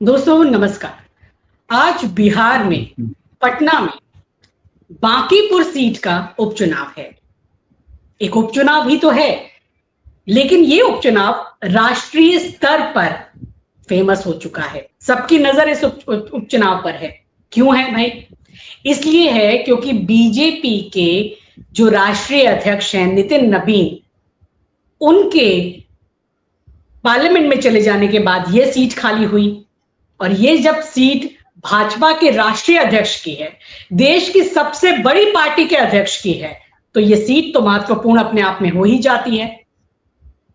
दोस्तों नमस्कार। आज बिहार में पटना में बांकीपुर सीट का उपचुनाव है। एक उपचुनाव ही तो है, लेकिन ये उपचुनाव राष्ट्रीय स्तर पर फेमस हो चुका है। सबकी नजर इस उपचुनाव पर है। क्यों है भाई? इसलिए है क्योंकि बीजेपी के जो राष्ट्रीय अध्यक्ष हैं नितिन नबीन, उनके पार्लियामेंट में चले जाने के बाद यह सीट खाली हुई। और ये जब सीट भाजपा के राष्ट्रीय अध्यक्ष की है, देश की सबसे बड़ी पार्टी के अध्यक्ष की है, तो ये सीट तो महत्वपूर्ण अपने आप में हो ही जाती है।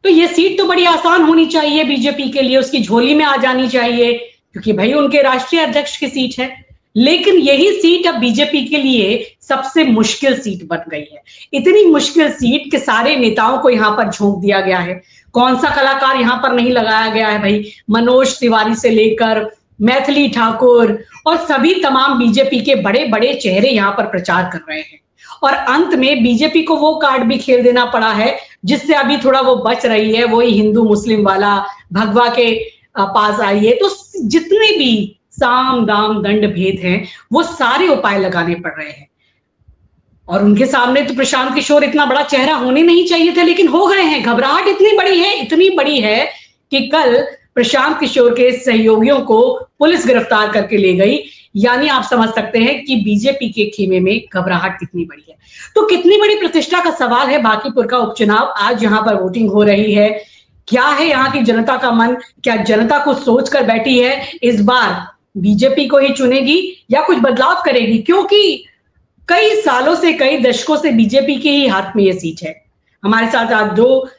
तो ये सीट तो बड़ी आसान होनी चाहिए बीजेपी के लिए, उसकी झोली में आ जानी चाहिए, क्योंकि भाई उनके राष्ट्रीय अध्यक्ष की सीट है। लेकिन यही सीट अब बीजेपी के लिए सबसे मुश्किल सीट बन गई है। इतनी मुश्किल सीट कि सारे नेताओं को यहां पर झोंक दिया गया है। कौन सा कलाकार यहां पर नहीं लगाया गया है भाई? मनोज तिवारी से लेकर मैथिली ठाकुर और सभी तमाम बीजेपी के बड़े बड़े चेहरे यहां पर प्रचार कर रहे हैं। और अंत में बीजेपी को वो कार्ड भी खेल देना पड़ा है जिससे अभी थोड़ा वो बच रही है, वही हिंदू मुस्लिम वाला भगवा के पास आई है। तो जितने भी साम दाम दंड भेद हैं, वो सारे उपाय लगाने पड़ रहे हैं। और उनके सामने तो प्रशांत किशोर इतना बड़ा चेहरा होने नहीं चाहिए थे, लेकिन हो गए हैं। घबराहट इतनी बड़ी है कि कल प्रशांत किशोर के सहयोगियों को पुलिस गिरफ्तार करके ले गई। यानी आप समझ सकते हैं कि बीजेपी के खेमे में घबराहट कितनी बड़ी है। तो कितनी बड़ी प्रतिष्ठा का सवाल है बांकीपुर का उपचुनाव। आज यहां पर वोटिंग हो रही है। क्या है यहाँ की जनता का मन? क्या जनता कुछ सोच कर बैठी है इस बार बीजेपी को ही चुनेगी या कुछ बदलाव करेगी? क्योंकि कई सालों से, कई दशकों से बीजेपी के ही हाथ में ये सीट है। हमारे साथ आज दो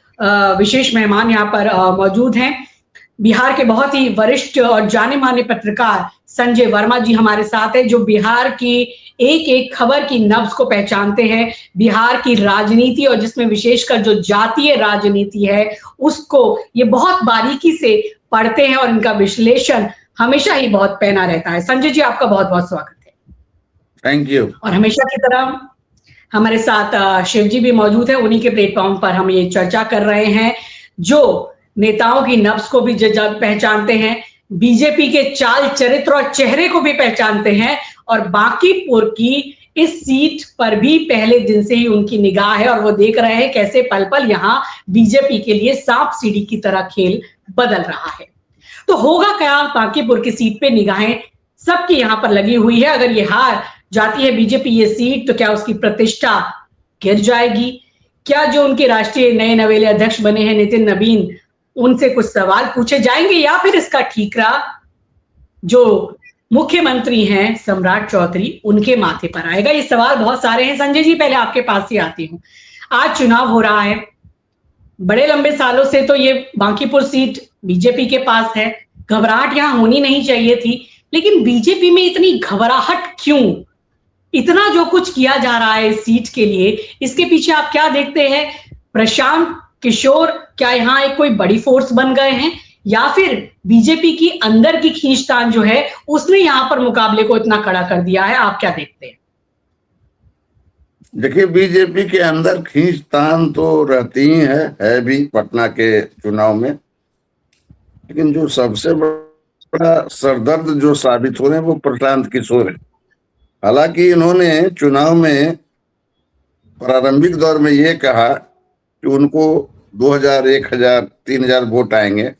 विशेष मेहमान यहाँ पर मौजूद हैं। बिहार के बहुत ही वरिष्ठ और जाने माने पत्रकार संजय वर्मा जी हमारे साथ हैं, जो बिहार की एक एक खबर की नब्ज को पहचानते हैं। बिहार की राजनीति और जिसमें विशेषकर जो जातीय राजनीति है उसको ये बहुत बारीकी से पढ़ते हैं और इनका विश्लेषण हमेशा ही बहुत पैना रहता है। संजय जी, आपका बहुत बहुत स्वागत है। Thank you. और हमेशा की तरह हमारे साथ शिव जी भी मौजूद है। उन्हीं के प्लेटफॉर्म पर हम ये चर्चा कर रहे हैं, जो नेताओं की नब्ज को भी पहचानते हैं, बीजेपी के चाल चरित्र और चेहरे को भी पहचानते हैं, और बांकीपुर की इस सीट पर भी पहले दिन से ही उनकी निगाह है। और वो देख रहे हैं कैसे पल पल यहां बीजेपी के लिए सांप सीढ़ी की तरह खेल बदल रहा है। तो होगा क्या बांकीपुर की सीट पे? निगाहें सबकी यहां पर लगी हुई है। अगर ये हार जाती है बीजेपी ये सीट, तो क्या उसकी प्रतिष्ठा गिर जाएगी? क्या जो उनके राष्ट्रीय नए नवेले अध्यक्ष बने हैं नितिन नबीन, उनसे कुछ सवाल पूछे जाएंगे, या फिर इसका ठीकरा जो मुख्यमंत्री हैं सम्राट चौधरी उनके माथे पर आएगा? ये सवाल बहुत सारे हैं। संजय जी, पहले आपके पास ही आती हूं। आज चुनाव हो रहा है, बड़े लंबे सालों से तो ये बांकीपुर सीट बीजेपी के पास है। घबराहट यहां होनी नहीं चाहिए थी, लेकिन बीजेपी में इतनी घबराहट क्यों? इतना जो कुछ किया जा रहा है इस सीट के लिए, इसके पीछे आप क्या देखते हैं? प्रशांत किशोर क्या यहाँ एक कोई बड़ी फोर्स बन गए हैं, या फिर बीजेपी की अंदर की खींचतान जो है उसने यहां पर मुकाबले को इतना कड़ा कर दिया है? आप क्या देखते हैं? देखिए, बीजेपी के अंदर खींचतान तो रहती ही है भी पटना के चुनाव में, लेकिन जो सबसे बड़ा सरदर्द जो साबित हो रहे हैं वो प्रशांत किशोर है। हालांकि इन्होंने चुनाव में प्रारंभिक दौर में ये कहा कि उनको 2000, 1000, 3000 वोट आएंगे,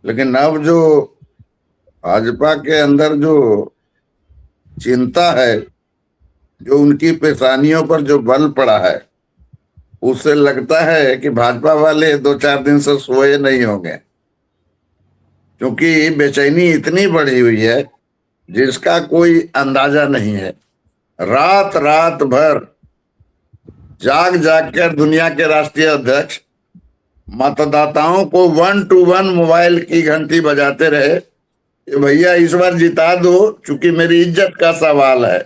लेकिन अब जो भाजपा के अंदर जो चिंता है, जो उनकी पेशानियों पर जो बल पड़ा है, उससे लगता है कि भाजपा वाले 2-4 दिन से सोए नहीं होंगे, क्योंकि बेचैनी इतनी बढ़ी हुई है जिसका कोई अंदाजा नहीं है। रात रात भर जाग जाग कर दुनिया के राष्ट्रीय अध्यक्ष मतदाताओं को 1 to 1 मोबाइल की घंटी बजाते रहे कि भैया इस बार जिता दो, चूंकि मेरी इज्जत का सवाल है।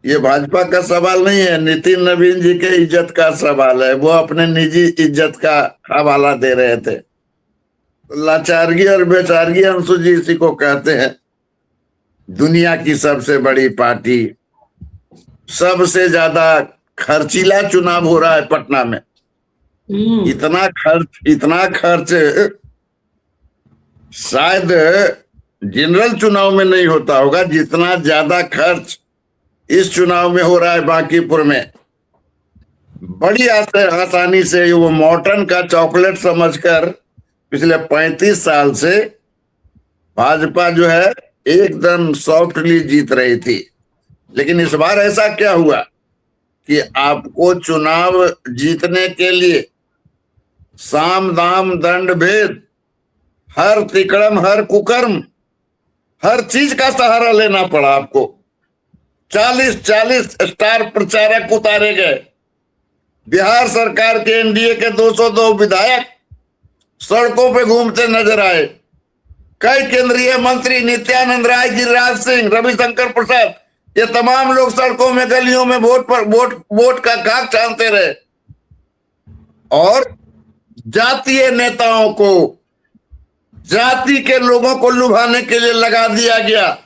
ये भाजपा का सवाल नहीं है, नितिन नवीन जी के इज्जत का सवाल है। वो अपने निजी इज्जत का हवाला दे रहे थे। लाचारगी और बेचारगी अंशु जी इसी को कहते हैं। दुनिया की सबसे बड़ी पार्टी, सबसे ज्यादा खर्चीला चुनाव हो रहा है पटना में। इतना खर्च शायद जनरल चुनाव में नहीं होता होगा जितना ज्यादा खर्च इस चुनाव में हो रहा है बांकीपुर में। बड़ी आसानी से वो मॉर्टन का चॉकलेट समझकर पिछले 35 साल से भाजपा जो है एकदम सॉफ्टली जीत रही थी। लेकिन इस बार ऐसा क्या हुआ कि आपको चुनाव जीतने के लिए साम दाम दंड भेद, हर तिकड़म हर कुकर्म, हर चीज का सहारा लेना पड़ा आपको। 40-40 स्टार प्रचारक उतारे गए। बिहार सरकार के एनडीए के 202 विधायक सड़कों पे घूमते नजर आए। कई केंद्रीय मंत्री, नित्यानंद राय, गिरिराज सिंह, रविशंकर प्रसाद, ये तमाम लोग सड़कों में गलियों में वोट का खाक छानते रहे। और जातीय नेताओं को, जाति के लोगों को लुभाने के लिए लगा दिया गया।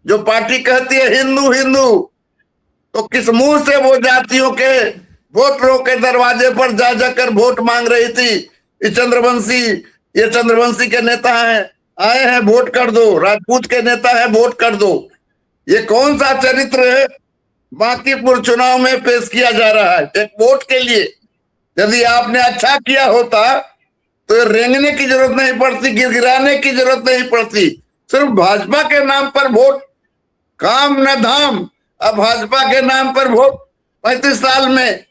जो पार्टी कहती है हिंदू हिंदू, तो किस मुंह से वो जातियों के वोटरों के दरवाजे पर जा जाकर वोट मांग रही थी। ये चंद्रवंशी के नेता हैं, आए हैं वोट कर दो, राजपूत के नेता है वोट कर दो। ये कौन सा चरित्र है बांकीपुर चुनाव में पेश किया जा रहा है एक वोट के लिए? यदि आपने अच्छा किया होता तो रेंगने की जरूरत नहीं पड़ती, गिड़गिड़ाने की जरूरत नहीं पड़ती। सिर्फ भाजपा के नाम पर वोट, काम न धाम, अब भाजपा के नाम पर वोट। 35 साल में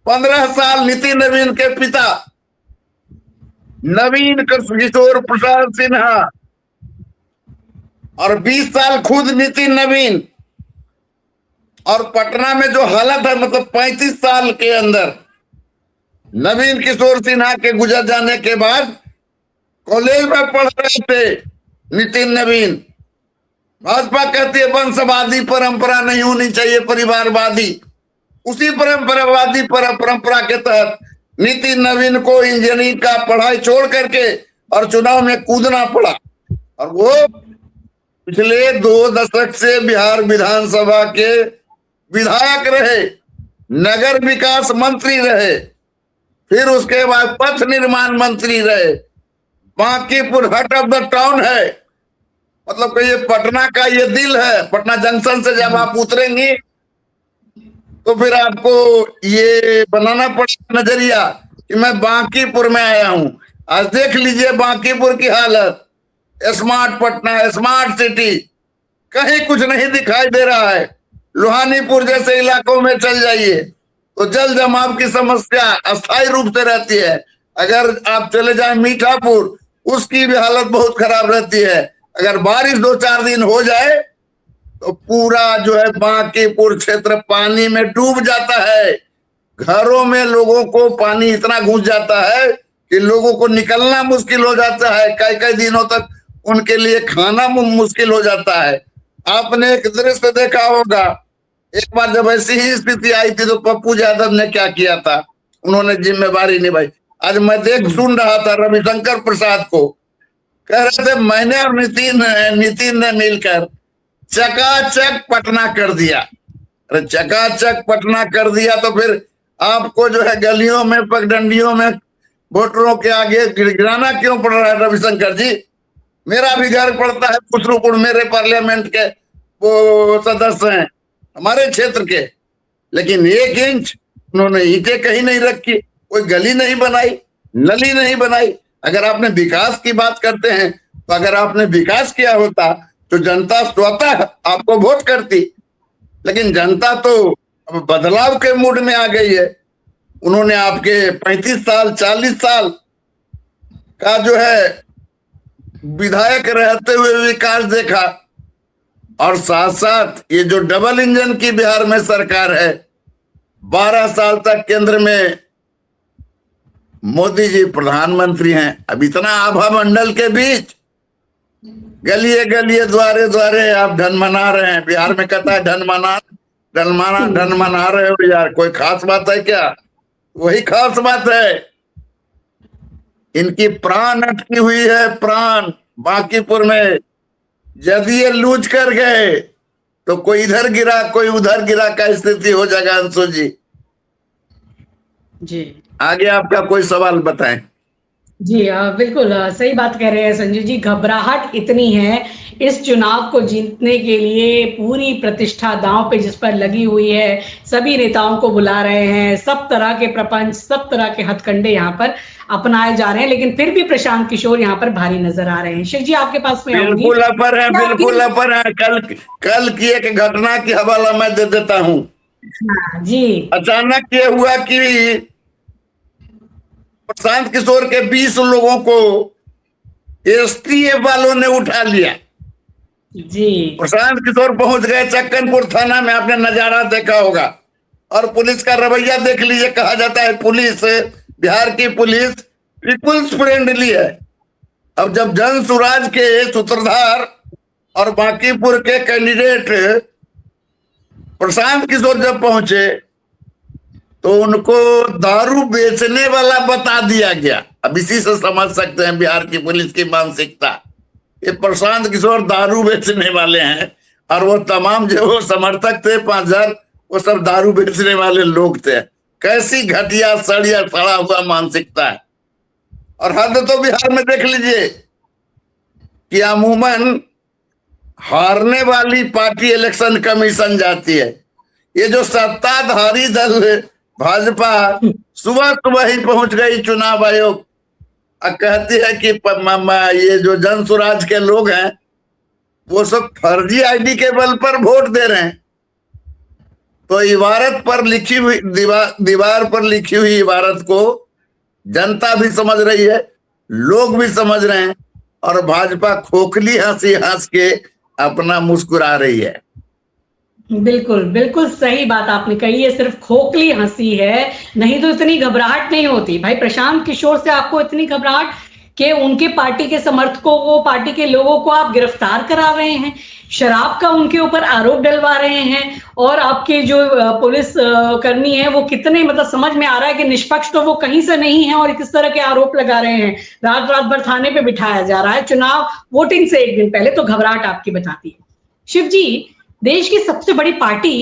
15 साल नितिन नवीन के पिता नवीन किशोर प्रसाद सिन्हा और 20 साल खुद नितिन नवीन। और पटना में जो हालत है, मतलब 35 साल के अंदर नवीन किशोर सिन्हा के गुजर जाने के बाद कॉलेज में पढ़ रहे थे नितिन नवीन। भाजपा कहती है वंशवादी परंपरा नहीं होनी चाहिए, परिवारवादी। उसी परंपरा के तहत नितिन नवीन को इंजीनियरिंग का पढ़ाई छोड़ करके और चुनाव में कूदना पड़ा। और वो पिछले 2 दशक से बिहार विधानसभा के विधायक रहे, नगर विकास मंत्री रहे, फिर उसके बाद पथ निर्माण मंत्री रहे। Bankipur heart of the town है, मतलब कि ये पटना का ये दिल है। पटना जंक्शन से जब आप उतरेंगी तो फिर आपको ये बनाना पड़ेगा नजरिया कि मैं बांकीपुर में आया हूं। आज देख लीजिए बांकीपुर की हालत, स्मार्ट पटना, स्मार्ट सिटी, कहीं कुछ नहीं दिखाई दे रहा है। लोहानीपुर जैसे इलाकों में चल जाइए तो जल जमाव की समस्या अस्थायी रूप से रहती है। अगर आप चले जाए मीठापुर, उसकी भी हालत बहुत खराब रहती है। अगर बारिश 2-4 दिन हो जाए तो पूरा जो है बांकीपुर क्षेत्र पानी में डूब जाता है। घरों में लोगों को पानी इतना घुस जाता है कि लोगों को निकलना मुश्किल हो जाता है। कई कई दिनों तक उनके लिए खाना मुश्किल हो जाता है। आपने एक दृश्य देखा होगा, एक बार जब ऐसी ही स्थिति आई थी तो पप्पू यादव ने क्या किया था, उन्होंने जिम्मेवारी निभाई। आज मैं सुन रहा था रविशंकर प्रसाद को, कह रहे थे मैंने और नितिन ने मिलकर चकाचक पटना कर दिया। अरे चकाचक पटना कर दिया तो फिर आपको जो है गलियों में, पगडंडियों में वोटरों के आगे गिड़गिड़ाना क्यों पड़ रहा है रविशंकर जी? मेरा भी घर पड़ता है खुसरूपुर, मेरे पार्लियामेंट के वो सदस्य हैं हमारे क्षेत्र के, लेकिन 1 इंच उन्होंने ईंटें कहीं नहीं रखी, कोई गली नहीं बनाई, नली नहीं बनाई। अगर आपने विकास की बात करते हैं तो अगर आपने विकास किया होता तो जनता स्वतः आपको वोट करती। लेकिन जनता तो अब बदलाव के मूड में आ गई है। उन्होंने आपके 35 साल 40 साल का जो है विधायक रहते हुए विकास देखा, और साथ साथ ये जो डबल इंजन की बिहार में सरकार है, 12 साल तक केंद्र में मोदी जी प्रधानमंत्री हैं। अब इतना आभा मंडल के बीच गलिए गलिए द्वारे द्वारे आप धन मना रहे हैं। बिहार में कहता है धन मना रहे हो यार, कोई खास बात है क्या? वही खास बात है, इनकी प्राण अटकी हुई है, प्राण बांकीपुर में। यदि ये लूज कर गए तो कोई इधर गिरा कोई उधर गिरा का स्थिति हो जाएगा। अंशु जी जी आगे आपका कोई सवाल बताएं। जी बिल्कुल सही बात कह रहे हैं संजय जी। घबराहट इतनी है, इस चुनाव को जीतने के लिए पूरी प्रतिष्ठा दांव पे जिस पर लगी हुई है, सभी नेताओं को बुला रहे हैं, सब तरह के प्रपंच, सब तरह के हथकंडे यहाँ पर अपनाए जा रहे हैं, लेकिन फिर भी प्रशांत किशोर यहाँ पर भारी नजर आ रहे हैं। शिव जी आपके पास में आऊंगी। बिल्कुल अपर है, क्या आपकी। बिल्कुल अपर है। कल कल की एक घटना की हवाला मैं दे देता हूं। हाँ जी। अचानक ये हुआ कि प्रशांत किशोर के 20 लोगों को एसटीएफ वालों ने उठा लिया। जी। प्रशांत किशोर पहुंच गए चक्कनपुर थाना में, आपने नजारा देखा होगा। और पुलिस का रवैया देख लीजिए। कहा जाता है पुलिस, बिहार की पुलिस पीपुल्स फ्रेंडली है। अब जब जन सुराज के सूत्रधार और बांकीपुर के कैंडिडेट प्रशांत किशोर जब पहुंचे तो उनको दारू बेचने वाला बता दिया गया। अब इसी से समझ सकते हैं बिहार की पुलिस की मानसिकता। ये प्रशांत किशोर दारू बेचने वाले हैं और वो तमाम जो वो समर्थक थे 5,000, वो सब दारू बेचने वाले लोग थे। कैसी घटिया सड़िया सड़ा हुआ मानसिकता है। और हद तो बिहार में देख लीजिए कि अमूमन हारने वाली पार्टी इलेक्शन कमीशन जाती है। ये जो सत्ताधारी दल भाजपा सुबह सुबह ही पहुंच गई चुनाव आयोग और कहती है कि ये जो जन सुराज के लोग हैं वो सब फर्जी आईडी के बल पर वोट दे रहे हैं। तो इबारत पर लिखी हुई दीवार पर लिखी हुई इबारत को जनता भी समझ रही है, लोग भी समझ रहे हैं, और भाजपा खोखली हंसी हंस के अपना मुस्कुरा रही है। बिल्कुल बिल्कुल सही बात आपने कही है। सिर्फ खोखली हंसी है, नहीं तो इतनी घबराहट नहीं होती। भाई प्रशांत किशोर से आपको इतनी घबराहट कि उनके पार्टी के समर्थकों को, पार्टी के लोगों को आप गिरफ्तार करा रहे हैं, शराब का उनके ऊपर आरोप डलवा रहे हैं, और आपके जो पुलिस कर्मी है वो कितने, मतलब समझ में आ रहा है कि निष्पक्ष तो वो कहीं से नहीं है और किस तरह के आरोप लगा रहे हैं। रात रात भर थाने पे बिठाया जा रहा है चुनाव वोटिंग से एक दिन पहले। तो घबराहट आपकी बताती है। शिव जी, देश की सबसे बड़ी पार्टी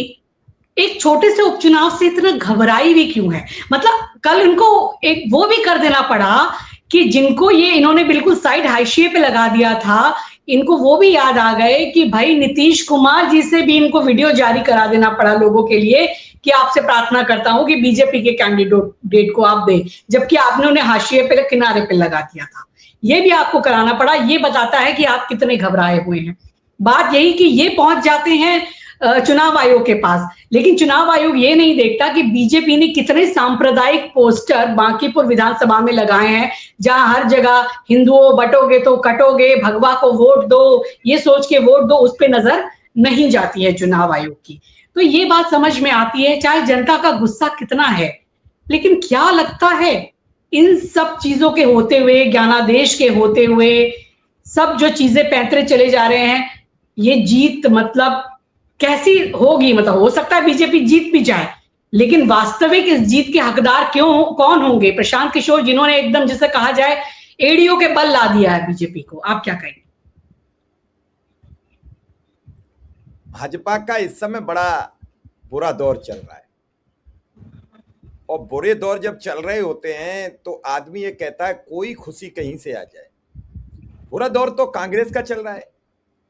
एक छोटे से उपचुनाव से इतना घबराई भी क्यों है? मतलब कल इनको एक वो भी कर देना पड़ा कि जिनको ये इन्होंने बिल्कुल साइड हाशिए पे लगा दिया था, इनको वो भी याद आ गए कि भाई नीतीश कुमार जी से भी इनको वीडियो जारी करा देना पड़ा लोगों के लिए कि आपसे प्रार्थना करता हूं कि बीजेपी के कैंडिडेट को आप दें, जबकि आपने उन्हें हाशिए पे, किनारे पे लगा दिया था। ये भी आपको कराना पड़ा। ये बताता है कि आप कितने घबराए हुए हैं। बात यही कि ये पहुंच जाते हैं चुनाव आयोग के पास, लेकिन चुनाव आयोग ये नहीं देखता कि बीजेपी ने कितने सांप्रदायिक पोस्टर बांकीपुर विधानसभा में लगाए हैं, जहां हर जगह हिंदुओं बटोगे तो कटोगे, भगवा को वोट दो, ये सोच के वोट दो, उस पर नजर नहीं जाती है चुनाव आयोग की। तो ये बात समझ में आती है, चाहे जनता का गुस्सा कितना है, लेकिन क्या लगता है इन सब चीजों के होते हुए, ज्ञानादेश के होते हुए, सब जो चीजें पैंतरे चले जा रहे हैं, ये जीत मतलब कैसी होगी? मतलब हो सकता है बीजेपी जीत भी जाए, लेकिन वास्तविक इस जीत के हकदार कौन होंगे? प्रशांत किशोर, जिन्होंने एकदम जिसे कहा जाए एडीओ के बल ला दिया है बीजेपी को। आप क्या कहेंगे? भाजपा का इस समय बड़ा बुरा दौर चल रहा है, और बुरे दौर जब चल रहे होते हैं तो आदमी ये कहता है कोई खुशी कहीं से आ जाए। बुरा दौर तो कांग्रेस का चल रहा है।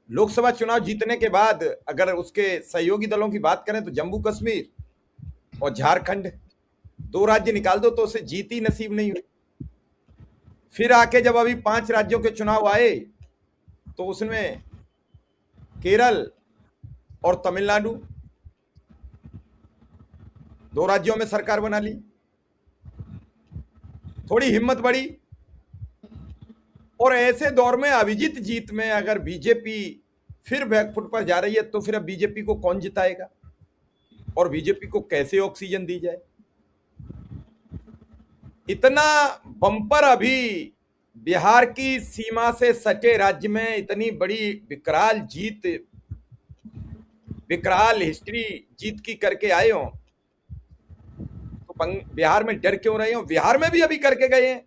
लोकसभा चुनाव जीतने के बाद अगर उसके सहयोगी दलों की बात करें तो जम्मू कश्मीर और झारखंड, 2 राज्य निकाल दो तो उसे जीत ही नसीब नहीं हुई। फिर आके जब अभी 5 राज्यों के चुनाव आए तो उसमें केरल और तमिलनाडु, 2 राज्यों में सरकार बना ली। थोड़ी हिम्मत बढ़ी, और ऐसे दौर में अभिजीत जीत में अगर बीजेपी फिर बैकफुट पर जा रही है तो फिर अब बीजेपी को कौन जिताएगा और बीजेपी को कैसे ऑक्सीजन दी जाए? इतना बम्पर अभी बिहार की सीमा से सटे राज्य में इतनी बड़ी विकराल जीत, विकराल हिस्ट्री जीत की करके आए हो, तो बिहार में डर क्यों रहे हो? बिहार में भी अभी करके गए हैं।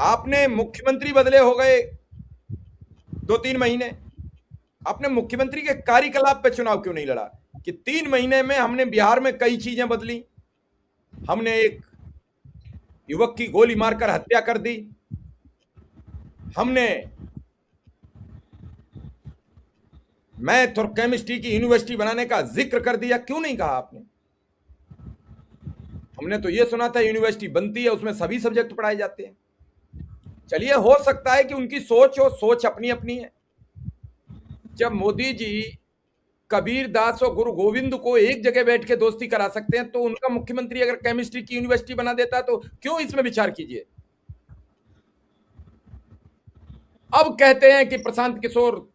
आपने मुख्यमंत्री बदले हो गए 2-3 महीने, आपने मुख्यमंत्री के कार्यकलाप पे चुनाव क्यों नहीं लड़ा कि 3 महीने में हमने बिहार में कई चीजें बदली। हमने एक युवक की गोली मारकर हत्या कर दी। हमने मैथ और केमिस्ट्री की यूनिवर्सिटी बनाने का जिक्र कर दिया, क्यों नहीं कहा आपने? हमने तो ये सुना था यूनिवर्सिटी बनती है उसमें सभी सब्जेक्ट पढ़ाए जाते हैं। चलिए, हो सकता है कि उनकी सोच हो, सोच अपनी अपनी है। जब मोदी जी कबीर दास और गुरु गोविंद को एक जगह बैठ के दोस्ती करा सकते हैं, तो उनका मुख्यमंत्री अगर केमिस्ट्री की यूनिवर्सिटी बना देता है तो क्यों इसमें विचार कीजिए। अब कहते हैं कि प्रशांत किशोर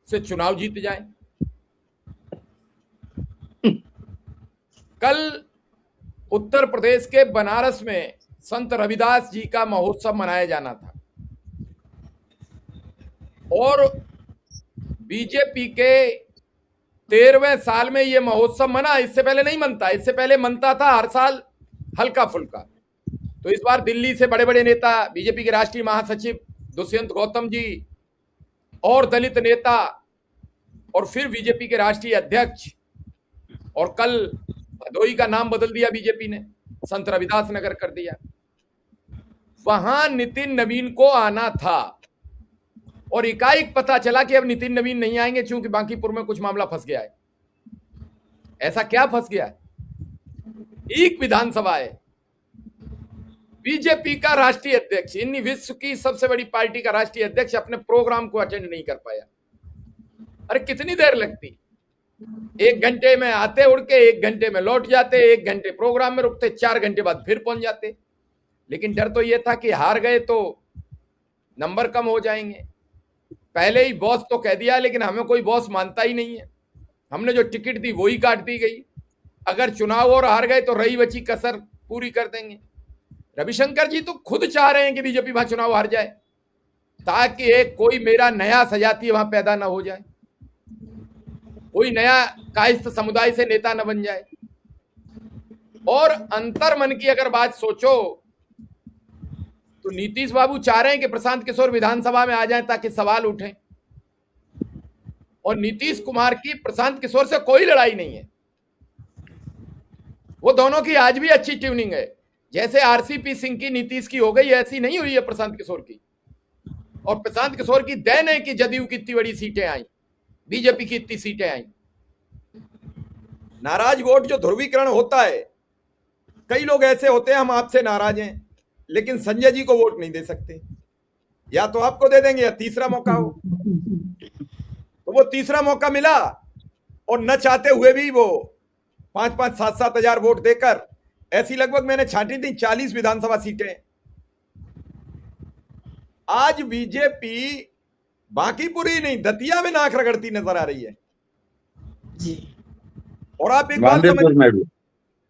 से चुनाव जीत जाए। कल उत्तर प्रदेश के बनारस में संत रविदास जी का महोत्सव मनाया जाना था और बीजेपी के 13वें साल में यह महोत्सव मना। इससे पहले नहीं मनता, इससे पहले मनता था हर साल हल्का फुल्का। तो इस बार दिल्ली से बड़े बड़े नेता, बीजेपी के राष्ट्रीय महासचिव दुष्यंत गौतम जी और दलित नेता और फिर बीजेपी के राष्ट्रीय अध्यक्ष, और कल भदोई का नाम बदल दिया बीजेपी ने, संत रविदास नगर कर दिया। वहां नितिन नवीन को आना था और एकाएक पता चला कि अब नितिन नवीन नहीं आएंगे क्योंकि बांकीपुर में कुछ मामला फंस गया है। ऐसा क्या फंस गया है? एक विधानसभा है, बीजेपी का राष्ट्रीय अध्यक्ष, इन विश्व की सबसे बड़ी पार्टी का राष्ट्रीय अध्यक्ष अपने प्रोग्राम को अटेंड नहीं कर पाया। अरे कितनी देर लगती? 1 घंटे में आते उड़ के, 1 घंटे में लौट जाते, 1 घंटे प्रोग्राम में रुकते, 4 घंटे बाद फिर पहुंच जाते। लेकिन डर तो यह था कि हार गए तो नंबर कम हो जाएंगे। पहले ही बॉस तो कह दिया, लेकिन हमें कोई बॉस मानता ही नहीं है। हमने जो टिकट दी वही काट दी गई। अगर चुनाव और हार गए तो रही बची कसर पूरी कर देंगे। रविशंकर जी तो खुद चाह रहे हैं कि बीजेपी वहां चुनाव हार जाए ताकि एक कोई मेरा नया सजातीय वहां पैदा ना हो जाए, कोई नया कायस्थ समुदाय से नेता न बन जाए। और अंतर मन की अगर बात सोचो तो नीतीश बाबू चाह रहे हैं कि प्रशांत किशोर विधानसभा में आ जाएं ताकि सवाल उठें। और नीतीश कुमार की प्रशांत किशोर से कोई लड़ाई नहीं है, वो दोनों की आज भी अच्छी ट्यूनिंग है। जैसे आरसीपी सिंह की नीतीश की हो गई, ऐसी नहीं हुई है प्रशांत किशोर की। और प्रशांत किशोर की देन है कि जदयू की इतनी बड़ी सीटें आई, बीजेपी की इतनी सीटें आई। नाराज वोट जो ध्रुवीकरण होता है, कई लोग ऐसे होते हैं हम आपसे नाराज हैं लेकिन संजय जी को वोट नहीं दे सकते, या तो आपको दे देंगे या तीसरा मौका हो। तो वो तीसरा मौका मिला और न चाहते हुए भी वो 5-5, 7-7 हजार वोट देकर, ऐसी लगभग मैंने छांटी थी 40 विधानसभा सीटें। आज बीजेपी बांकीपुर ही नहीं, दतिया में नाक रगड़ती नजर आ रही है जी। और आप एक बात बांदीपुर में भी,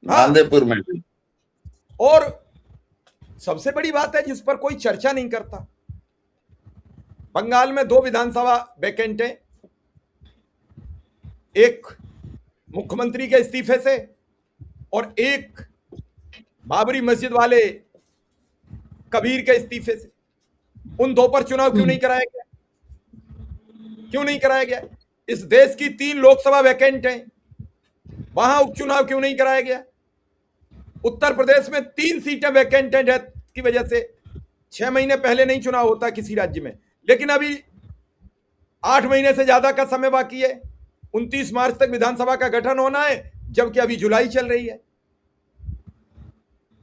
हाँ, बांदीपुर में भी। और सबसे बड़ी बात है जिस पर कोई चर्चा नहीं करता, बंगाल में 2 विधानसभा वैकेंट हैं, एक मुख्यमंत्री के इस्तीफे से और एक बाबरी मस्जिद वाले कबीर के इस्तीफे से। उन 2 पर चुनाव क्यों नहीं कराया गया? क्यों नहीं कराया गया? इस देश की 3 लोकसभा वैकेंट हैं, वहां उपचुनाव क्यों नहीं कराया गया? उत्तर प्रदेश में 3 सीटें वैकेंट हैं डेथ की वजह से। 6 महीने पहले नहीं चुनाव होता किसी राज्य में, लेकिन अभी 8 महीने से ज्यादा का समय बाकी है। 29 मार्च तक विधानसभा का गठन होना है, जबकि अभी जुलाई चल रही है।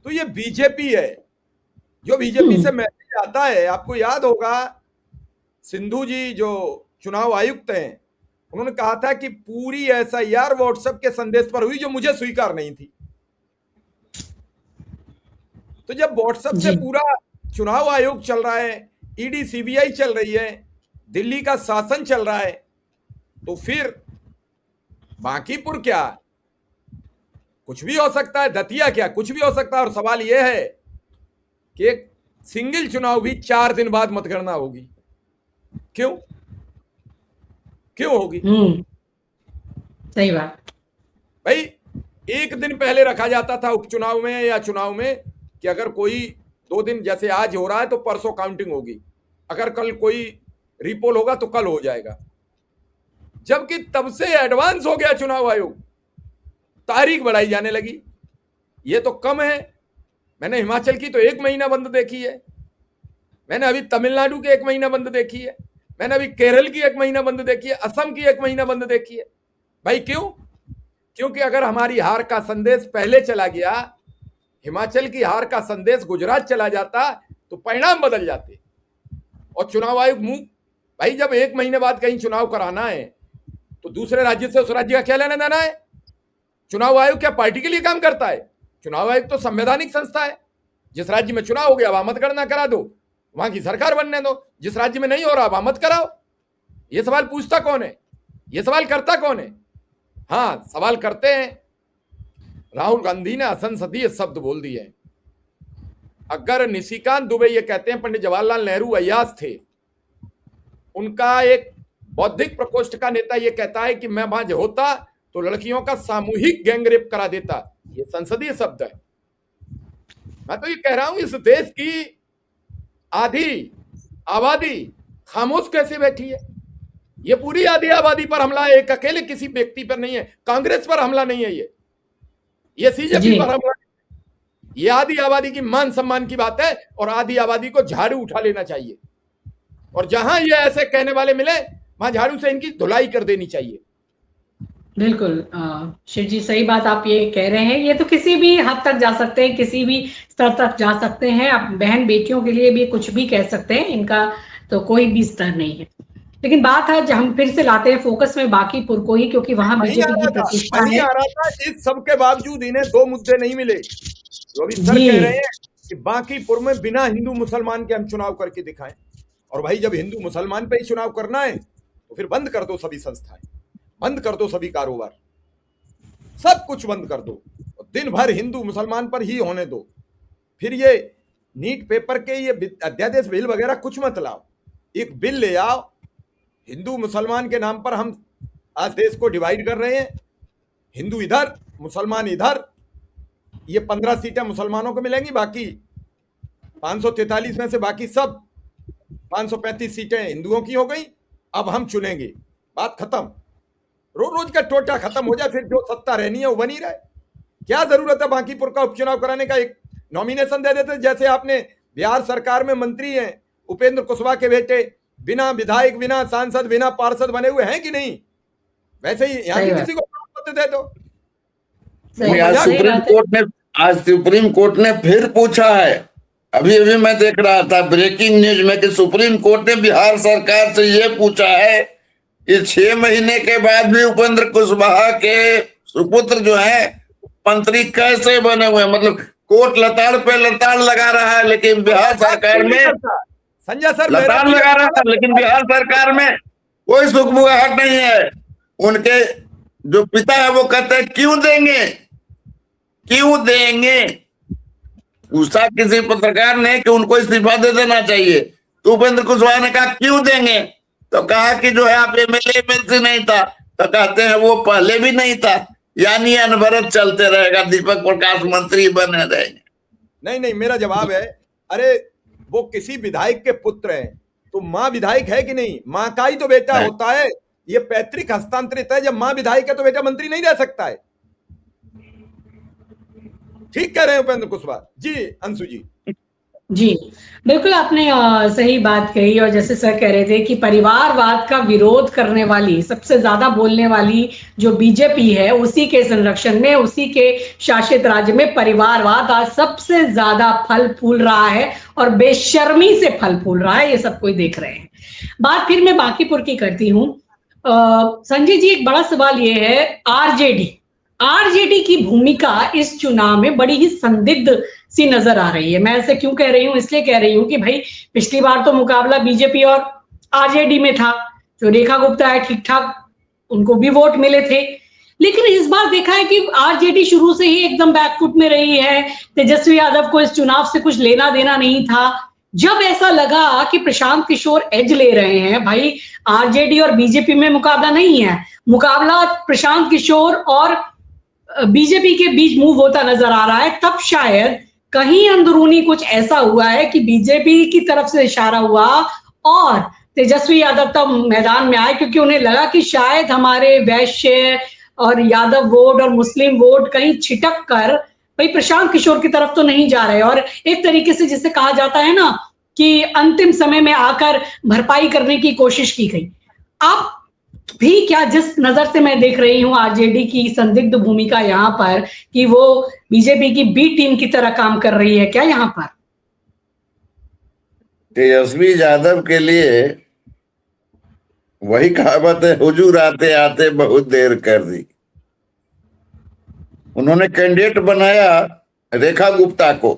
तो ये बीजेपी है, जो बीजेपी से मैसेज आता है। आपको याद होगा सिंधु जी जो चुनाव आयुक्त हैं, उन्होंने कहा था कि पूरी एसआईआर व्हाट्सएप के संदेश पर हुई जो मुझे स्वीकार नहीं थी। तो जब व्हाट्सएप से पूरा चुनाव आयोग चल रहा है, ईडी सीबीआई चल रही है, दिल्ली का शासन चल रहा है, तो फिर बांकीपुर क्या, कुछ भी हो सकता है, दतिया क्या, कुछ भी हो सकता है। और सवाल यह है कि एक सिंगल चुनाव भी 4 दिन बाद मतगणना होगी। क्यों होगी? सही बात भाई, 1 दिन पहले रखा जाता था उपचुनाव में या चुनाव में कि अगर कोई 2 दिन, जैसे आज हो रहा है तो परसों काउंटिंग होगी, अगर कल कोई रिपोल होगा तो कल हो जाएगा। जबकि तब से एडवांस हो गया चुनाव आयोग, तारीख बढ़ाई जाने लगी। ये तो कम है मैंने हिमाचल की तो 1 महीना बंद देखी है, मैंने अभी तमिलनाडु की 1 महीना बंद देखी है, मैंने अभी केरल की 1 महीना बंद देखी है, असम की 1 महीना बंद देखी है। भाई क्यों? क्योंकि अगर हमारी हार का संदेश पहले चला गया, हिमाचल की हार का संदेश गुजरात चला जाता, तो परिणाम बदल जाते। और चुनाव आयोग मुंह, भाई जब 1 महीने बाद कहीं चुनाव कराना है तो दूसरे राज्य से उस राज्य का क्या लेना देना है? चुनाव आयोग क्या पार्टी के लिए काम करता है? चुनाव आयोग तो संवैधानिक संस्था है। जिस राज्य में चुनाव हो गया वहां मतगणना करा दो, वहां की सरकार बनने दो। जिस राज्य में नहीं हो रहा वहां मत कराओ। ये सवाल पूछता कौन है? ये सवाल करता कौन है? हाँ, सवाल करते हैं। राहुल गांधी ने असंसदीय शब्द बोल दिए। अगर निशिकांत दुबे ये कहते हैं पंडित जवाहरलाल नेहरू अय्याज थे, उनका एक बौद्धिक प्रकोष्ठ का नेता ये कहता है कि मैं वहां होता तो लड़कियों का सामूहिक गैंगरेप करा देता, ये संसदीय शब्द है। मैं तो ये कह रहा हूं, इस देश की आधी आबादी खामोश कैसे बैठी है? ये पूरी आधी आबादी पर हमला है, एक अकेले किसी व्यक्ति पर नहीं है। कांग्रेस पर हमला नहीं है, ये सीजेपी पर हमला है। ये आधी आबादी की मान सम्मान की बात है, और आधी आबादी को झाड़ू उठा लेना चाहिए। और जहां ये ऐसे कहने वाले मिले वहां झाड़ू से इनकी धुलाई कर देनी चाहिए। बिल्कुल शिव जी, सही बात आप ये कह रहे हैं। ये तो किसी भी हद तक जा सकते हैं, किसी भी स्तर तक जा सकते हैं। आप बहन बेटियों के लिए भी कुछ भी कह सकते हैं, इनका तो कोई भी स्तर नहीं है। लेकिन बात है, हम फिर से लाते हैं फोकस में बांकीपुर को ही, क्योंकि वहां बीजेपी की प्रतिष्ठा है। आ रहा था, इस सब के बावजूद इन्हें 2 मुद्दे नहीं मिले जो अभी सर कह रहे हैं कि बांकीपुर में बिना हिंदू मुसलमान के हम चुनाव करके दिखाएं। और भाई जब हिंदू मुसलमान पे ही चुनाव करना है तो फिर बंद कर दो सभी संस्थाएं, बंद कर दो सभी कारोबार, सब कुछ बंद कर दो, दिन भर हिंदू मुसलमान पर ही होने दो। फिर ये नीट पेपर के ये अध्यादेश बिल वगैरह कुछ मत लाओ, एक बिल ले आओ। हिंदू मुसलमान के नाम पर हम आज देश को डिवाइड कर रहे हैं, हिंदू इधर मुसलमान इधर। ये 15 सीटें मुसलमानों को मिलेंगी, बाकी 543 में से बाकी सब 535 सीटें हिंदुओं की हो गई। अब हम चुनेंगे, बात खत्म। रोज रोज का टोटा खत्म हो जाए, फिर जो सत्ता रहनी है वो बनी रहे। क्या जरूरत है बांकीपुर का उपचुनाव कराने का? एक नॉमिनेशन दे देते, जैसे आपने बिहार सरकार में मंत्री हैं उपेंद्र कुशवाहा के बेटे, बिना विधायक बिना सांसद बिना पार्षद बने हुए हैं कि नहीं? वैसे ही यहाँ किसी को पत्र दे दो। आज सुप्रीम कोर्ट ने फिर पूछा है, अभी अभी मैं देख रहा था ब्रेकिंग न्यूज में कि सुप्रीम कोर्ट ने बिहार सरकार से ये पूछा है कि 6 महीने के बाद भी उपेंद्र कुशवाहा के सुपुत्र जो है मंत्री कैसे बने हुए? मतलब कोर्ट लताड़ पे लताड़ लगा रहा है, लेकिन बिहार सरकार में संजय सर लताड़ लगा रहा था, लेकिन बिहार सरकार में कोई सुखबुगाहट नहीं है। उनके जो पिता है वो कहते हैं क्यों देंगे, क्यों देंगे? पूछा किसी पत्रकार ने कि उनको इस्तीफा दे देना चाहिए, तो उपेंद्र कुशवाहा ने कहा क्यों देंगे? तो कहा कि जो है आप एमएलए एमएलसी नहीं था, तो कहते हैं वो पहले भी नहीं था, यानी अनवरत चलते रहेगा, दीपक प्रकाश मंत्री बने रहेंगे। नहीं नहीं, मेरा जवाब है, अरे वो किसी विधायक के पुत्र हैं तो माँ विधायक है कि नहीं? माँ का ही तो बेटा होता है, ये पैतृक हस्तांतरित है। जब माँ विधायक है तो बेटा मंत्री नहीं रह सकता है। ठीक कह रहे हैं उपेंद्र कुशवाहा जी। अंशु जी जी बिल्कुल, आपने सही बात कही। और जैसे सर कह रहे थे कि परिवारवाद का विरोध करने वाली, सबसे ज्यादा बोलने वाली जो बीजेपी है, उसी के संरक्षण में, उसी के शासित राज्य में परिवारवाद आज सबसे ज्यादा फल फूल रहा है, और बेशर्मी से फल फूल रहा है। ये सब कोई देख रहे हैं। बात फिर मैं बांकीपुर की करती हूँ। संजय जी, एक बड़ा सवाल ये है, आरजेडी की भूमिका इस चुनाव में बड़ी ही संदिग्ध सी नजर आ रही है। मैं ऐसे क्यों कह रही हूं? इसलिए कह रही हूं कि भाई पिछली बार तो मुकाबला बीजेपी और आरजेडी में था, जो रेखा गुप्ता है ठीक ठाक उनको भी वोट मिले थे। लेकिन इस बार देखा है कि आरजेडी शुरू से ही एकदम बैकफुट में रही है। तेजस्वी यादव को इस चुनाव से कुछ लेना देना नहीं था। जब ऐसा लगा कि प्रशांत किशोर एज ले रहे हैं, भाई आरजेडी और बीजेपी में मुकाबला नहीं है, मुकाबला प्रशांत किशोर और बीजेपी के बीच मूव होता नजर आ रहा है, तब शायद कहीं अंदरूनी कुछ ऐसा हुआ है कि बीजेपी की तरफ से इशारा हुआ और तेजस्वी यादव तब मैदान में आए, क्योंकि उन्हें लगा कि शायद हमारे वैश्य और यादव वोट और मुस्लिम वोट कहीं छिटक कर भाई प्रशांत किशोर की तरफ तो नहीं जा रहे, और एक तरीके से जिसे कहा जाता है ना कि अंतिम समय में आकर भरपाई करने की कोशिश की गई। आप भी क्या, जिस नजर से मैं देख रही हूं आरजेडी की संदिग्ध भूमिका यहाँ पर कि वो बीजेपी की बी टीम की तरह काम कर रही है क्या यहाँ पर? तेजस्वी यादव के लिए वही कहावत है, हुजूर आते आते बहुत देर कर दी। उन्होंने कैंडिडेट बनाया रेखा गुप्ता को,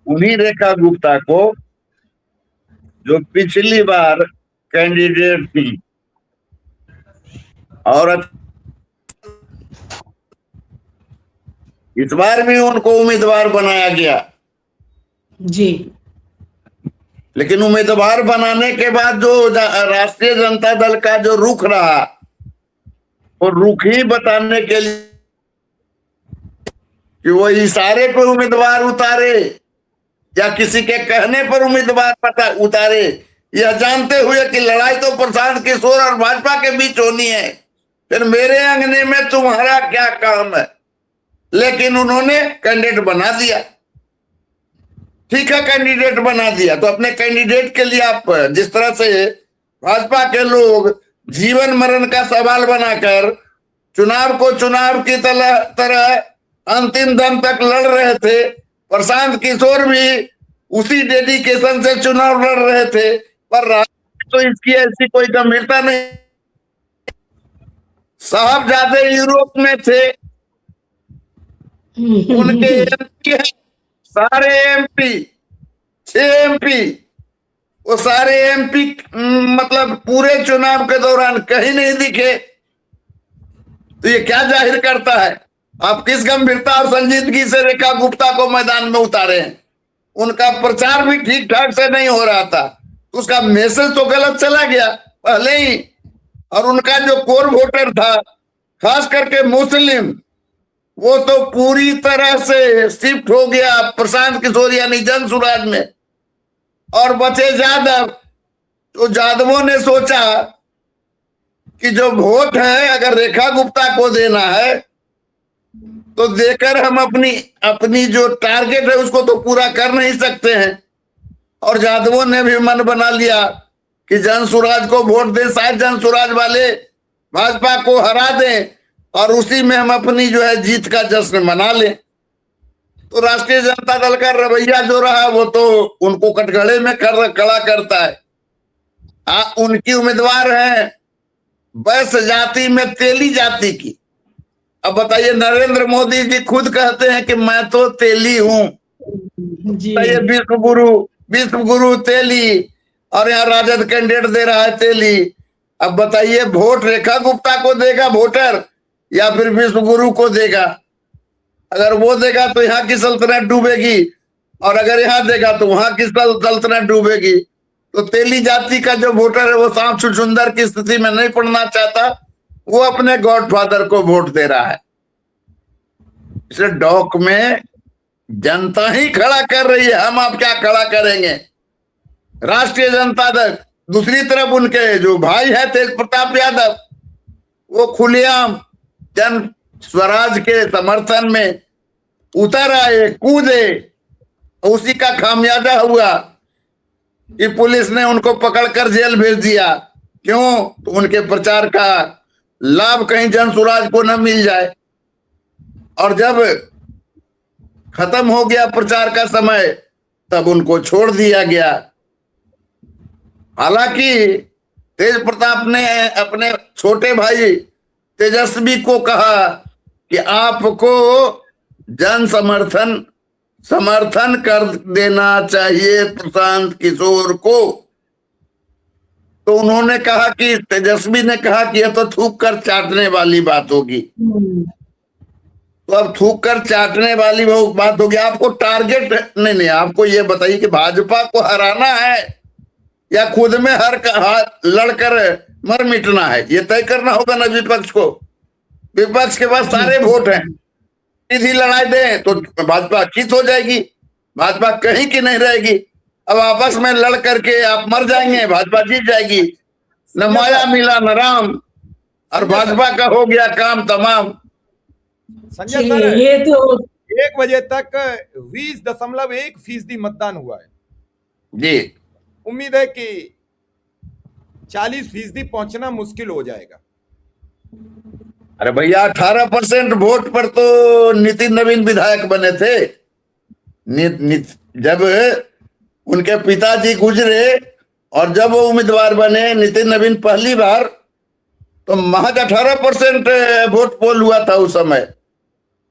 उन्हीं रेखा गुप्ता को जो पिछली बार कैंडिडेट थी, और इस बार भी उनको उम्मीदवार बनाया गया। जी। लेकिन उम्मीदवार बनाने के बाद जो राष्ट्रीय जनता दल का जो रुख रहा, वो रुख ही बताने के लिए कि वो इशारे पर उम्मीदवार उतारे या किसी के कहने पर उम्मीदवार उतारे, यह जानते हुए कि लड़ाई तो प्रशांत किशोर और भाजपा के बीच होनी है, फिर मेरे अंगने में तुम्हारा क्या काम है। लेकिन उन्होंने कैंडिडेट बना दिया। ठीक है, कैंडिडेट बना दिया तो अपने कैंडिडेट के लिए आप जिस तरह से भाजपा के लोग जीवन मरण का सवाल बनाकर चुनाव को चुनाव की तरह अंतिम दम तक लड़ रहे थे, प्रशांत किशोर भी उसी डेडिकेशन से चुनाव लड़ रहे थे, पर तो इसकी ऐसी कोई गंभीरता नहीं। साहब ज्यादा यूरोप में थे, उनके एमपी हैं, सारे एमपी 6 एमपी, वो सारे एमपी मतलब पूरे चुनाव के दौरान कहीं नहीं दिखे। तो ये क्या जाहिर करता है? आप किस गंभीरता और संजीदगी से रेखा गुप्ता को मैदान में उतारे हैं। उनका प्रचार भी ठीक ठाक से नहीं हो रहा था, तो उसका मैसेज तो गलत चला गया पहले ही। और उनका जो कोर वोटर था, खास करके मुस्लिम, वो तो पूरी तरह से शिफ्ट हो गया प्रशांत किशोर यानी जन सुराज में, और बचे यादव। तो यादवों ने सोचा कि जो वोट है अगर रेखा गुप्ता को देना है तो देकर हम अपनी जो टारगेट है उसको तो पूरा कर नहीं सकते हैं। और यादवों ने भी मन बना लिया कि जन सुराज को वोट दें, शायद जन सुराज वाले भाजपा को हरा दें और उसी में हम अपनी जो है जीत का जश्न मना लें। तो राष्ट्रीय जनता दल का रवैया जो रहा वो तो उनको कटघरे में खड़ा करता है। उनकी उम्मीदवार है वैश्य जाति में तेली जाति की। अब बताइए, नरेंद्र मोदी जी खुद कहते हैं कि मैं तो तेली हूं। बताइए, विश्व गुरु तेली, और यहाँ राजद कैंडिडेट दे रहा है तेली। अब बताइए, वोट रेखा गुप्ता को देगा वोटर या फिर विश्व गुरु को देगा? अगर वो देगा तो यहाँ की सल्तनत डूबेगी, और अगर यहाँ देगा तो वहां की सल्तनत डूबेगी। तो तेली जाति का जो वोटर है वो सांप सुंदर की स्थिति में नहीं पड़ना चाहता, वो अपने गॉडफादर को वोट दे रहा है। इसे डॉक में जनता ही खड़ा कर रही है, हम आप क्या खड़ा करेंगे। राष्ट्रीय जनता दल, दूसरी तरफ उनके जो भाई है तेज प्रताप यादव, वो खुलेआम जन स्वराज के समर्थन में उतर आए, कूदे। उसी का खामियाजा हुआ कि पुलिस ने उनको पकड़कर जेल भेज दिया। क्यों? तो उनके प्रचार का लाभ कहीं जन स्वराज को न मिल जाए। और जब खत्म हो गया प्रचार का समय, तब उनको छोड़ दिया गया। हालांकि तेज प्रताप ने अपने छोटे भाई तेजस्वी को कहा कि आपको जन समर्थन कर देना चाहिए प्रशांत किशोर को। तो उन्होंने कहा कि तेजस्वी ने कहा कि यह तो थूक कर चाटने वाली बात होगी। तो अब थूक कर चाटने वाली वो बात होगी। आपको टारगेट नहीं, आपको ये बताइए कि भाजपा को हराना है या खुद में लड़कर मर मिटना है, ये तय करना होगा ना विपक्ष को। विपक्ष के पास सारे वोट हैं, सीधी लड़ाई दें तो भाजपा जीत हो जाएगी, भाजपा कहीं की नहीं रहेगी। अब आपस में लड़ करके आप मर जाएंगे, भाजपा जीत जाएगी। न माया मिला न राम, और भाजपा का हो गया काम तमाम। संजय जी, सर, ये तो 1 बजे तक 20.1% मतदान हुआ है। जी। उम्मीद है कि 40% पहुंचना मुश्किल हो जाएगा। अरे भैया 18% वोट पर तो नितिन नवीन विधायक बने थे। जब उनके पिताजी गुजरे और जब वो उम्मीदवार बने नितिन नवीन पहली बार, तो महज 18% वोट पोल हुआ था उस समय।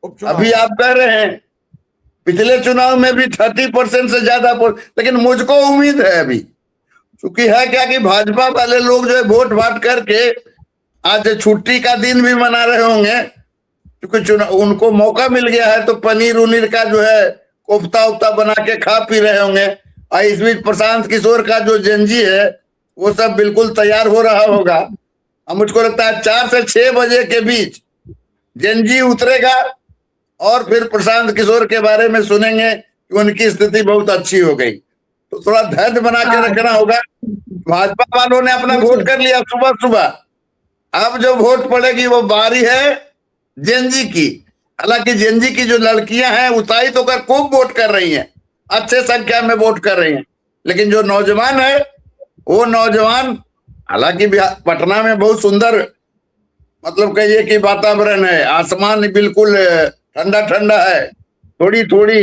उपचुनाव अभी आप कह रहे हैं पिछले चुनाव में भी 30% से ज्यादा पोल, लेकिन मुझको उम्मीद है अभी, क्योंकि है क्या कि भाजपा वाले लोग जो है वोट बांट करके आज छुट्टी का दिन भी मना रहे होंगे, क्योंकि चुनाव उनको मौका मिल गया है, तो पनीर उनीर का जो है कोफ्ता उफ्ता बना के खा पी रहे होंगे। और इस बीच प्रशांत किशोर का जो जेनजी है वो सब बिल्कुल तैयार हो रहा होगा। और मुझको लगता है 4 से 6 बजे के बीच जेनजी उतरेगा और फिर प्रशांत किशोर के बारे में सुनेंगे कि उनकी स्थिति बहुत अच्छी हो गई। तो थोड़ा धैर्य बना के रखना होगा। भाजपा वालों ने अपना वोट कर लिया सुबह सुबह, अब जो वोट पड़ेगी वो बारी है जेनजी की। हालांकि जेनजी की जो लड़कियां हैं उत्साहित होकर खूब वोट कर रही हैं, अच्छे संख्या में वोट कर रही हैं, लेकिन जो नौजवान है वो नौजवान, हालांकि पटना में बहुत सुंदर मतलब कहिए कि वातावरण है, आसमान बिल्कुल ठंडा ठंडा है, थोड़ी थोड़ी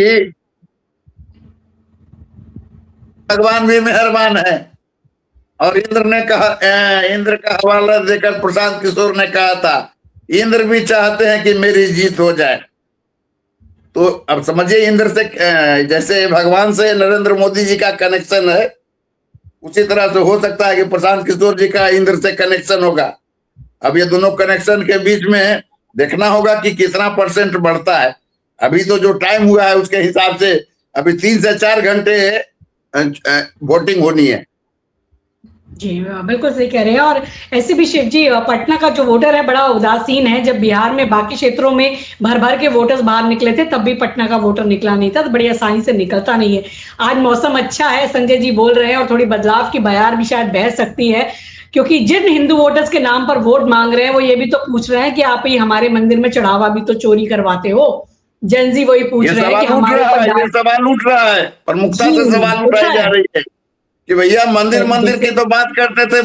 भगवान भी मेहरबान है। और इंद्र का हवाला देकर प्रशांत किशोर ने कहा था इंद्र भी चाहते हैं कि मेरी जीत हो जाए। तो अब समझिए इंद्र से जैसे भगवान से नरेंद्र मोदी जी का कनेक्शन है, उसी तरह से हो सकता है कि प्रशांत किशोर जी का इंद्र से कनेक्शन होगा। अब ये दोनों कनेक्शन के बीच में देखना होगा कि कितना परसेंट बढ़ता है। अभी तो जो टाइम हुआ है उसके हिसाब से अभी 3 से 4 घंटे वोटिंग होनी है। जी बिल्कुल सही कह रहे हैं। और ऐसे भी शिव जी, पटना का जो वोटर है बड़ा उदासीन है। जब बिहार में बाकी क्षेत्रों में भर भर के वोटर्स बाहर निकले थे तब भी पटना का वोटर निकला नहीं था, तो बड़ी आसानी से निकलता नहीं है। आज मौसम अच्छा है, संजय जी बोल रहे हैं, और थोड़ी बदलाव की बयार भी शायद बह सकती है, क्योंकि जिन हिंदू वोटर्स के नाम पर वोट मांग रहे हैं वो ये भी तो पूछ रहे हैं कि आप ही हमारे मंदिर में चढ़ावा भी तो चोरी करवाते हो। जनजी वही पूछ रहे हैं कि हमारे ये सवाल उठ रहा है, प्रमुखता से सवाल उठाई जा रही है कि भैया मंदिर की तो बात करते थे,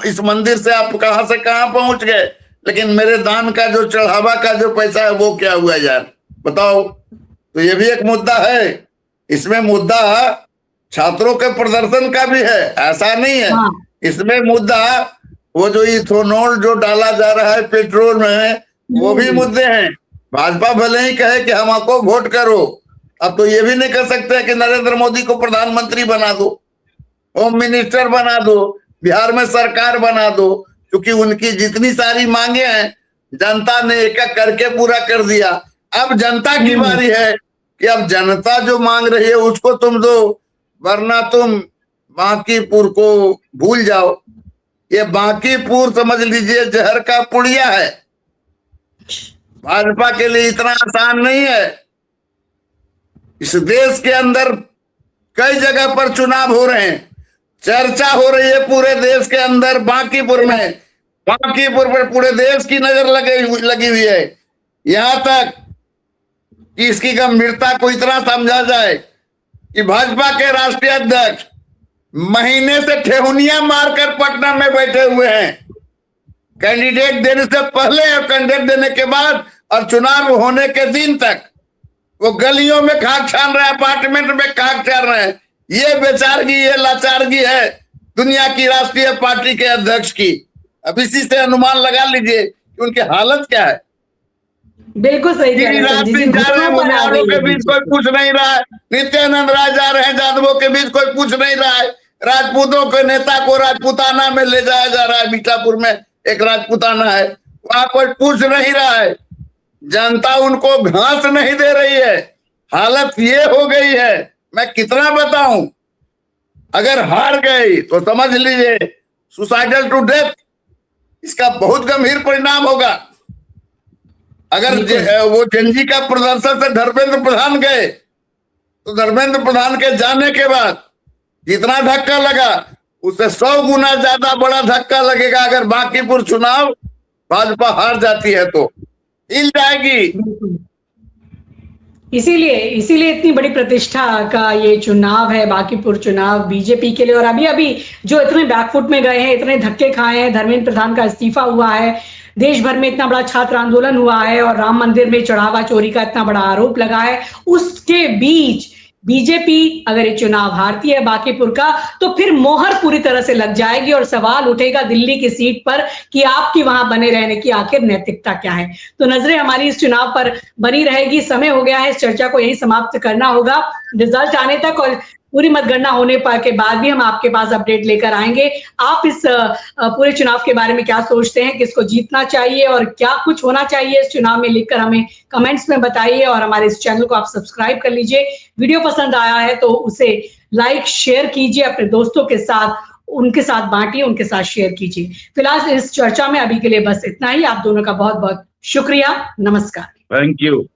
इस मंदिर से आप कहां से कहां पहुंच गए, लेकिन मेरे दान का जो चढ़ावा का जो पैसा है वो क्या हुआ यार, बताओ। तो ये भी एक मुद्दा है। इसमें मुद्दा छात्रों के प्रदर्शन का भी है, ऐसा नहीं है। इसमें मुद्दा वो जो इथेनॉल जो डाला जा रहा है पेट्रोल में, वो भी मुद्दे हैं। भाजपा भले ही कहे कि हमको वोट करो, अब तो ये भी नहीं कर सकते कि नरेंद्र मोदी को प्रधानमंत्री बना दो, होम मिनिस्टर बना दो, बिहार में सरकार बना दो, क्योंकि उनकी जितनी सारी मांगे हैं जनता ने एक एक करके पूरा कर दिया। अब जनता की बारी है कि अब जनता जो मांग रही है उसको तुम दो, वरना तुम बांकीपुर को भूल जाओ। ये बांकीपुर समझ लीजिए जहर का पुड़िया है, भाजपा के लिए इतना आसान नहीं है। इस देश के अंदर कई जगह पर चुनाव हो रहे हैं, चर्चा हो रही है पूरे देश के अंदर बांकीपुर में, बांकीपुर पर पूरे देश की नजर लगी हुई है। यहां तक कि इसकी गंभीरता को इतना समझा जाए कि भाजपा के राष्ट्रीय अध्यक्ष महीने से ठेहुनिया मारकर पटना में बैठे हुए हैं, कैंडिडेट देने से पहले और कैंडिडेट देने के बाद और चुनाव होने के दिन तक वो गलियों में खाक छान रहे हैं, अपार्टमेंट में खाक छान रहे हैं। ये बेचारगी, ये लाचारगी है दुनिया की राष्ट्रीय पार्टी के अध्यक्ष की। अब इसी से अनुमान लगा लीजिए कि उनकी हालत क्या है। बिल्कुल सही कह रहे हैं। जा रहे हैं मुनियारों के बीच कोई पूछ नहीं रहा है, नित्यानंद राय जा रहे हैं यादवों के बीच कोई पूछ नहीं रहा है, राजपूतों के नेता को राजपूताना में ले जाया जा रहा है, मीठापुर में एक राजपूताना है, वहां कोई पूछ नहीं रहा है, जनता उनको घास नहीं दे रही है। हालत ये हो गई है, मैं कितना बताऊं। अगर हार गई तो समझ लीजिए सुसाइडल टू डेथ, इसका बहुत गंभीर परिणाम होगा। अगर वो जनजी का प्रदर्शन से धर्मेंद्र प्रधान गए तो धर्मेंद्र प्रधान के जाने के बाद जितना धक्का लगा उससे 100 गुना ज्यादा बड़ा धक्का लगेगा अगर बांकीपुर चुनाव भाजपा हार जाती है तो। हिल जाएगी। बिल्कुल। इसीलिए इतनी बड़ी प्रतिष्ठा का ये चुनाव है, बांकीपुर चुनाव बीजेपी के लिए। और अभी अभी जो इतने बैकफुट में गए हैं, इतने धक्के खाए हैं, धर्मेंद्र प्रधान का इस्तीफा हुआ है, देश भर में इतना बड़ा छात्र आंदोलन हुआ है और राम मंदिर में चढ़ावा चोरी का इतना बड़ा आरोप लगा है, उसके बीच बीजेपी अगर ये चुनाव हारती है बांकीपुर का, तो फिर मोहर पूरी तरह से लग जाएगी और सवाल उठेगा दिल्ली की सीट पर कि आपकी वहां बने रहने की आखिर नैतिकता क्या है। तो नजरें हमारी इस चुनाव पर बनी रहेगी। समय हो गया है इस चर्चा को यही समाप्त करना होगा। रिजल्ट आने तक और पूरी मतगणना होने पर के बाद भी हम आपके पास अपडेट लेकर आएंगे। आप इस पूरे चुनाव के बारे में क्या सोचते हैं, किसको जीतना चाहिए और क्या कुछ होना चाहिए इस चुनाव में, लिखकर हमें कमेंट्स में बताइए। और हमारे इस चैनल को आप सब्सक्राइब कर लीजिए। वीडियो पसंद आया है तो उसे लाइक शेयर कीजिए, अपने दोस्तों के साथ उनके साथ बांटिए, उनके साथ शेयर कीजिए। फिलहाल इस चर्चा में अभी के लिए बस इतना ही। आप दोनों का बहुत बहुत शुक्रिया। नमस्कार। Thank you.